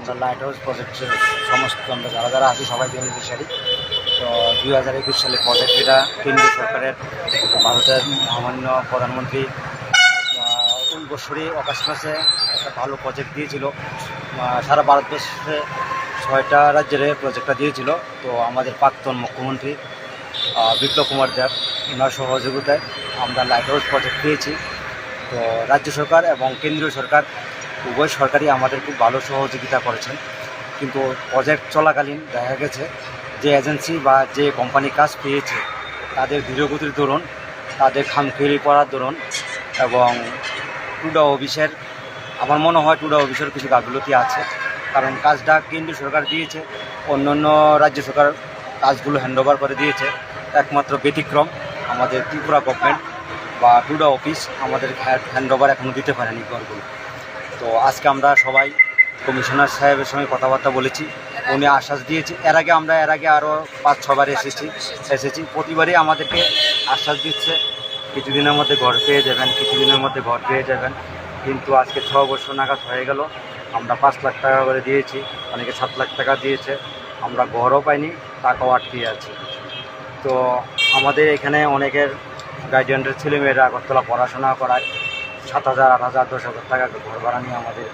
আমরা light house প্রজেক্টের সমস্ত আমরা যারা যারা আছি সবাই বেনিফিশিয়ারি। তো 2021 সালে প্রজেক্ট, এটা কেন্দ্রীয় সরকারের ভারতের মহামান্য প্রধানমন্ত্রী 19 বছরই অগাস্ট মাসে একটা ভালো প্রজেক্ট দিয়েছিল। সারা ভারতবর্ষে 6টা রাজ্যের প্রজেক্টটা দিয়েছিল। তো আমাদের প্রাক্তন মুখ্যমন্ত্রী বিপ্লব কুমার দেব, ওনার সহযোগিতায় আমরা লাইট হাউস প্রজেক্ট পেয়েছি। তো রাজ্য সরকার এবং কেন্দ্রীয় সরকার উভয় সরকারই আমাদের খুব ভালো সহযোগিতা করেছেন। কিন্তু প্রজেক্ট চলাকালীন দেখা গেছে যে এজেন্সি বা যে কোম্পানি কাজ পেয়েছে তাদের ধীরগতির দরুন, তাদের খামখেয়ালি করার দরুন এবং টুডা অফিসের, আমার মনে হয় টুডা অফিসের কিছু গাফিলতি আছে। কারণ কাজটা কেন্দ্রীয় সরকার দিয়েছে, অন্য রাজ্য সরকার কাজগুলো হ্যান্ডওভার করে দিয়েছে। একমাত্র ব্যতিক্রম আমাদের ত্রিপুরা গভর্নমেন্ট বা টুডা অফিস আমাদের হ্যান্ডওভার এখনও দিতে পারেনি ঘরগুলো। তো আজকে আমরা সবাই কমিশনার সাহেবের সঙ্গে কথাবার্তা বলেছি, উনি আশ্বাস দিয়েছে। এর আগে আরও 5-6 বার এসেছি। প্রতিবারই আমাদেরকে আশ্বাস দিচ্ছে কিছুদিনের মধ্যে ঘর পেয়ে যাবেন। কিন্তু আজকে 6 বছর নাগাদ হয়ে গেল, আমরা 5 লাখ টাকা করে দিয়েছি, অনেকে 7 লাখ টাকা দিয়েছে, আমরা ঘরও পাইনি, টাকাও আটকে আছে। তো আমাদের এখানে অনেকের গার্জিয়ানদের ছেলেমেয়েরা আগরতলা পড়াশোনা করায় 7,000, 8,000, 10,000 টাকা ঘর ভাড়া নিয়ে আমাদের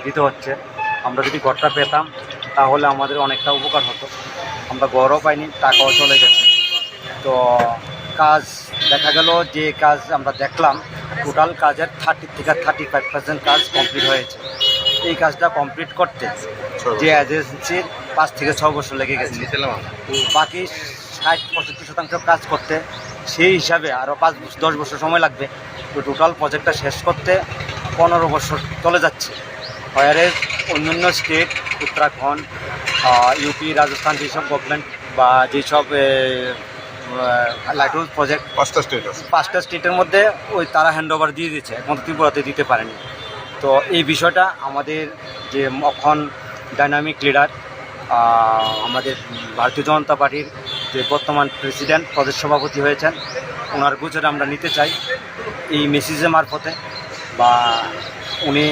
দিতে হচ্ছে। আমরা যদি ঘরটা পেতাম তাহলে আমাদের অনেকটা উপকার হতো। আমরা ঘরও পাইনি, টাকাও চলে গেছে। তো কাজ দেখা গেল, যে কাজ আমরা দেখলাম টোটাল কাজের 30 থেকে 35% কাজ কমপ্লিট হয়েছে। এই কাজটা কমপ্লিট করতে যে এজেন্সির 5 থেকে 6 বছর লেগে গেছে, বাকি 60-65% কাজ করতে সেই হিসাবে আরও 5-10 বছর সময় লাগবে। তো টোটাল প্রজেক্টটা শেষ করতে 15 বছর চলে যাচ্ছে। হয়ারে অন্যান্য স্টেট, উত্তরাখণ্ড, ইউপি, রাজস্থান, যেসব গভর্নমেন্ট বা যেসব লাইট হাউস প্রজেক্ট 5টা স্টেটের মধ্যে তারা হ্যান্ডওভার দিয়ে দিচ্ছে, একমাত্র ত্রিপুরাতে দিতে পারেনি। তো এই বিষয়টা আমাদের যে এখন ডাইনামিক লিডার, আমাদের ভারতীয় জনতা পার্টির যে বর্তমান প্রেসিডেন্ট, প্রদেশ সভাপতি হয়েছেন, ওনার গোচরে আমরা নিতে চাই এই মেসেজের মারফতে, বা উনি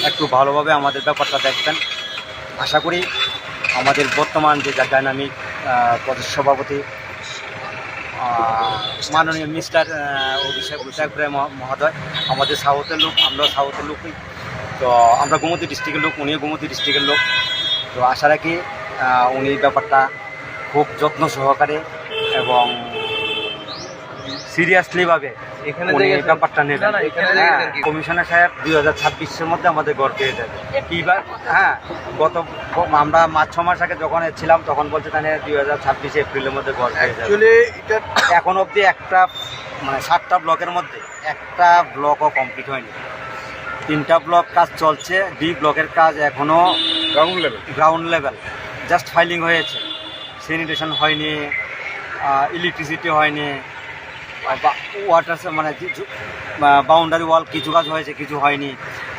একটু ভালোভাবে আমাদের ব্যাপারটা দেখবেন। আশা করি আমাদের বর্তমান যে ডাইনামিক প্রদেশ সভাপতি মাননীয় মিস্টার অভিষেক রায় মহোদয়, আমাদের সাউথের লোক, আমরাও সাউথের লোকই। তো আমরা গোমতী ডিস্ট্রিক্টের লোক, উনিও গোমতী ডিস্ট্রিক্টের লোক। তো আশা রাখি উনি ব্যাপারটা খুব যত্ন সহকারে এবং সিরিয়াসলিভাবে উনি ব্যাপারটা নেবেন। কমিশনার সাহেব 2026-এর মধ্যে আমাদের ঘর পেয়ে যাবে। এইবার আমরা 5-6 মাস আগে যখন ছিলাম তখন বলছে তাহলে 2026 এপ্রিলের মধ্যে ঘর পেয়ে যাবে। এখন অবধি একটা 7টা ব্লকের মধ্যে একটা ব্লকও কমপ্লিট হয়নি। 3টা ব্লক কাজ চলছে, ডি ব্লকের কাজ এখনও গ্রাউন্ড লেভেল, জাস্ট ফাইলিং হয়েছে, স্যানিটেশন হয়নি, ইলেকট্রিসিটি হয়নি, ওয়াটার বাউন্ডারি ওয়াল কিছু কাজ হয়েছে, কিছু হয়নি।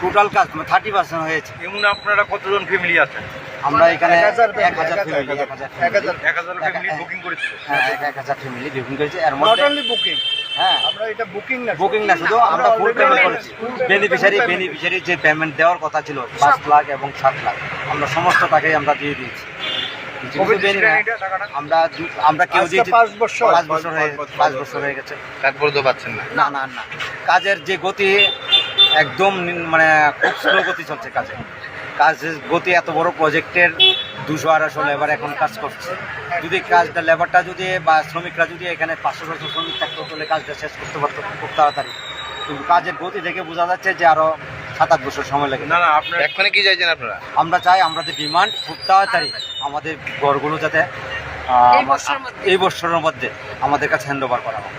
টোটাল কাজ 30% হয়েছে। এমন আপনারা কতজন ফ্যামিলি আছেন? আমরা এখানে 1,000 ফ্যামিলি বুকিং করেছি। হ্যাঁ, 1,000 ফ্যামিলি বুকিং করেছে। এর মধ্যে বুকিং, হ্যাঁ, আমরা এটা বুকিং না শুধু, আমরা ফুল পেমেন্ট করেছি। বেনিফিশিয়ারি যে পেমেন্ট দেওয়ার কথা ছিল 5 লাখ এবং 7 লাখ, আমরা সমস্ত টাকাই আমরা দিয়ে দিয়েছি। আমরা কেউ দিয়েছি 5 বছর হয়ে গেছে, তারপরে তো পাচ্ছেন না। কাজের যে গতি একদম খুব স্লো গতি চলছে কাজের গতি। এত বড় প্রজেক্টের 200-250 লেবার এখন কাজ করছে। যদি কাজটা লেবারটা যদি বা শ্রমিকরা যদি এখানে 500-600 শ্রমিক থাকতো তাহলে কাজটা শেষ করতে পারতো খুব তাড়াতাড়ি। কিন্তু কাজের গতি দেখে বোঝা যাচ্ছে যে আরও 7-8 বছর সময় লাগে। না, আপনারা এখানে কি চাইছেন? আমরা চাই আমাদের ডিমান্ড খুব তাড়াতাড়ি আমাদের ঘরগুলো যাতে এই বছরের মধ্যে আমাদের কাছে হ্যান্ডওভার করা হয়।